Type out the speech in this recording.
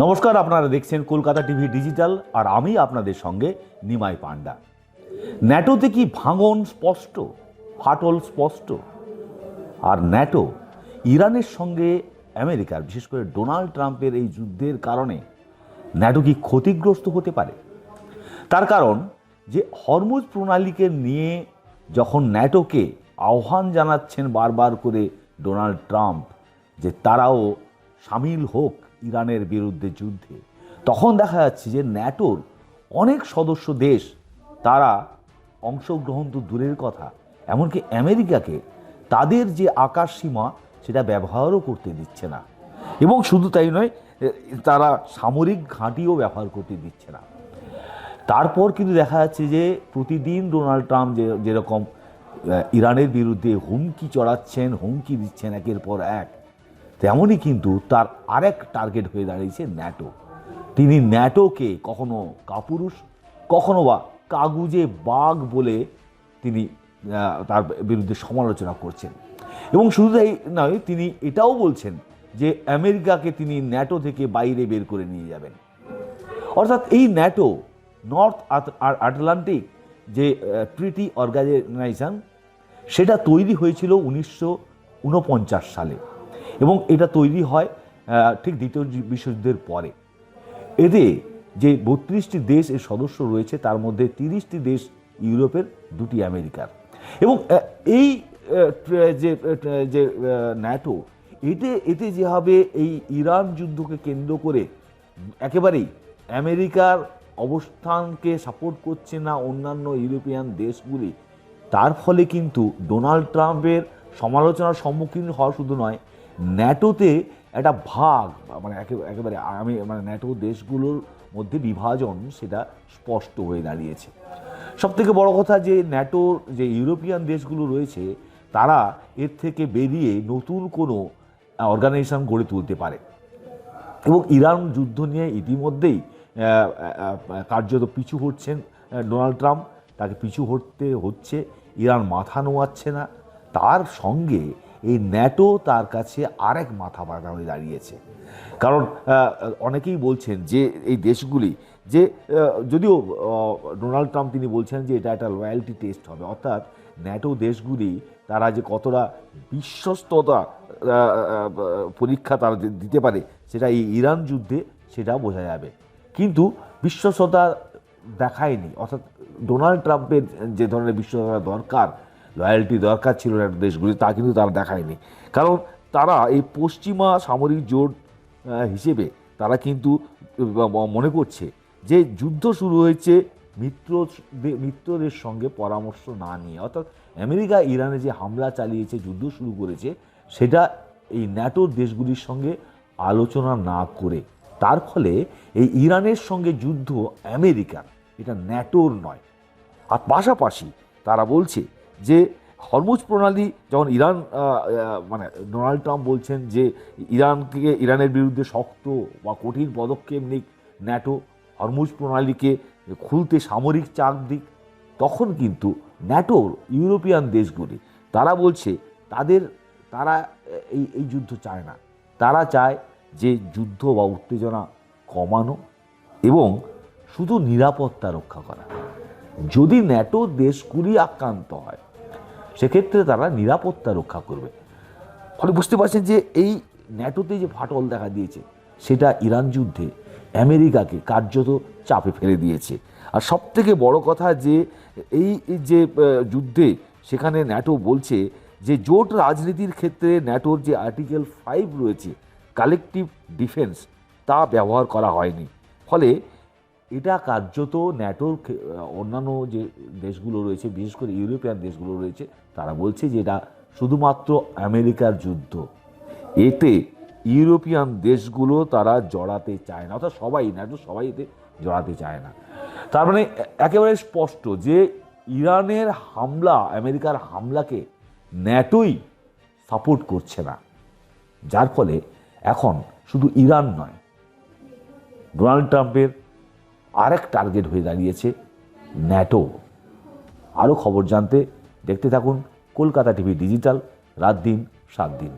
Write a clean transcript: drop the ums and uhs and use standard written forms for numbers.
নমস্কার, আপনারা দেখছেন কলকাতা টিভি ডিজিটাল আর আমি আপনাদের সঙ্গে নিমাই পান্ডা। ন্যাটোতে কি ভাঙন স্পষ্ট, ফাটল স্পষ্ট। আর ন্যাটো ইরানের সঙ্গে আমেরিকার, বিশেষ করে ডোনাল্ড ট্রাম্পের এই যুদ্ধের কারণে ন্যাটো কি ক্ষতিগ্রস্ত হতে পারে? তার কারণ যে হরমুজ প্রণালীকে নিয়ে যখন ন্যাটোকে আহ্বান জানাচ্ছেন বারবার করে ডোনাল্ড ট্রাম্প যে তারাও সামিল হোক ইরানের বিরুদ্ধে যুদ্ধে, তখন দেখা যাচ্ছে যে ন্যাটোর অনেক সদস্য দেশ তারা অংশগ্রহণ তো দূরের কথা, এমনকি আমেরিকাকে তাদের যে আকাশ সীমা সেটা ব্যবহারও করতে দিচ্ছে না। এবং শুধু তাই নয়, তারা সামরিক ঘাঁটিও ব্যবহার করতে দিচ্ছে না। তারপর কিন্তু দেখা যাচ্ছে যে প্রতিদিন ডোনাল্ড ট্রাম্প যেরকম ইরানের বিরুদ্ধে হুমকি চড়াচ্ছেন, হুমকি দিচ্ছেন একের পর এক, তেমনই কিন্তু তার আরেক টার্গেট হয়ে দাঁড়িয়েছে ন্যাটো। তিনি ন্যাটোকে কখনো কাপুরুষ, কখনো বা কাগুজে বাঘ বলে তিনি তার বিরুদ্ধে সমালোচনা করছেন। এবং শুধু তাই নয়, তিনি এটাও বলছেন যে আমেরিকাকে তিনি ন্যাটো থেকে বাইরে বের করে নিয়ে যাবেন। অর্থাৎ এই ন্যাটো, নর্থ আটলান্টিক যে ট্রিটি অর্গানাইজেশন, সেটা তৈরি হয়েছিল 1949 সালে এবং এটা তৈরি হয় ঠিক দ্বিতীয় বিশ্বযুদ্ধের পরে। এতে যে 32টি দেশ এর সদস্য রয়েছে, তার মধ্যে 30টি দেশ ইউরোপের, 2টি আমেরিকার। এবং এই যে ন্যাটো, এতে যেভাবে এই ইরান যুদ্ধকে কেন্দ্র করে একেবারেই আমেরিকার অবস্থানকে সাপোর্ট করছে না অন্যান্য ইউরোপিয়ান দেশগুলি, তার ফলে কিন্তু ডোনাল্ড ট্রাম্পের সমালোচনার সম্মুখীন হওয়া শুধু নয়, ন্যাটোতে একটা ভাগ, মানে একেবারে ন্যাটো দেশগুলোর মধ্যে বিভাজন সেটা স্পষ্ট হয়ে দাঁড়িয়েছে। সবথেকে বড় কথা যে ন্যাটোর যে ইউরোপিয়ান দেশগুলো রয়েছে, তারা এর থেকে বেরিয়ে নতুন কোনো অর্গানাইজেশন গড়ে তুলতে পারে। এবং ইরান যুদ্ধ নিয়ে ইতিমধ্যেই কার্যত পিছু হটছেন ডোনাল্ড ট্রাম্প, তাকে পিছু হটতে হচ্ছে, ইরান মাথা নোয়াচ্ছে না। তার সঙ্গে এই ন্যাটো তার কাছে আরেক মাথা বাঁধা হয়ে দাঁড়িয়েছে। কারণ অনেকেই বলছেন যে এই দেশগুলি, যে যদিও ডোনাল্ড ট্রাম্প তিনি বলছেন যে এটা একটা লয়্যালটি টেস্ট হবে, অর্থাৎ ন্যাটো দেশগুলি তারা যে কতটা বিশ্বস্ততা পরীক্ষা তারা দিতে পারে, সেটা এই ইরান যুদ্ধে সেটা বোঝা যাবে। কিন্তু বিশ্বস্ততা দেখায়নি, অর্থাৎ ডোনাল্ড ট্রাম্পের যে ধরনের বিশ্বস্ততা দরকার, লয়্যালটি দরকার ছিল দেশগুলি, তা কিন্তু তারা দেখায়নি। কারণ তারা এই পশ্চিমা সামরিক জোট হিসেবে তারা কিন্তু মনে করছে যে যুদ্ধ শুরু হয়েছে মিত্রদের সঙ্গে পরামর্শ না নিয়ে। অর্থাৎ আমেরিকা ইরানে যে হামলা চালিয়েছে, যুদ্ধ শুরু করেছে, সেটা এই ন্যাটোর দেশগুলির সঙ্গে আলোচনা না করে। তার ফলে এই ইরানের সঙ্গে যুদ্ধ আমেরিকার, এটা ন্যাটোর নয়। আর পাশাপাশি তারা বলছে যে হরমুজ প্রণালী যখন ইরান, ডোনাল্ড ট্রাম্প বলছেন যে ইরানের বিরুদ্ধে শক্ত বা কঠিন পদক্ষেপ নিক ন্যাটো, হরমুজ প্রণালীকে খুলতে সামরিক চাপ দিক, তখন কিন্তু ন্যাটোর ইউরোপিয়ান দেশগুলি তারা বলছে তারা এই যুদ্ধ চায় না। তারা চায় যে যুদ্ধ বা উত্তেজনা কমানো এবং শুধু নিরাপত্তা রক্ষা করা। যদি ন্যাটো দেশগুলি আক্রান্ত হয়, সেক্ষেত্রে তারা নিরাপত্তা রক্ষা করবে। ফলে বুঝতে পারছেন যে এই ন্যাটোতে যে ফাটল দেখা দিয়েছে, সেটা ইরান যুদ্ধে আমেরিকাকে কার্যত চাপে ফেলে দিয়েছে। আর সবথেকে বড় কথা যে এই যে যুদ্ধে, সেখানে ন্যাটো বলছে যে জোট রাজনীতির ক্ষেত্রে ন্যাটোর যে আর্টিকেল 5 রয়েছে, কালেকটিভ ডিফেন্স, তা ব্যবহার করা হয়নি। ফলে এটা কার্যত ন্যাটোর অন্যান্য যে দেশগুলো রয়েছে, বিশেষ করে ইউরোপিয়ান দেশগুলো রয়েছে, তারা বলছে যে এটা শুধুমাত্র আমেরিকার যুদ্ধ, এতে ইউরোপিয়ান দেশগুলো তারা জড়াতে চায় না। অর্থাৎ ন্যাটো সবাই এতে জড়াতে চায় না। তার মানে একেবারে স্পষ্ট যে ইরানের হামলা, আমেরিকার হামলাকে ন্যাটোই সাপোর্ট করছে না। যার ফলে এখন শুধু ইরান নয়, ডোনাল্ড ট্রাম্পের আরেক টার্গেট হয়ে দাঁড়িয়েছে ন্যাটো। আরও খবর জানতে দেখতে থাকুন কলকাতা টিভি ডিজিটাল, রাত দিন 7 দিন।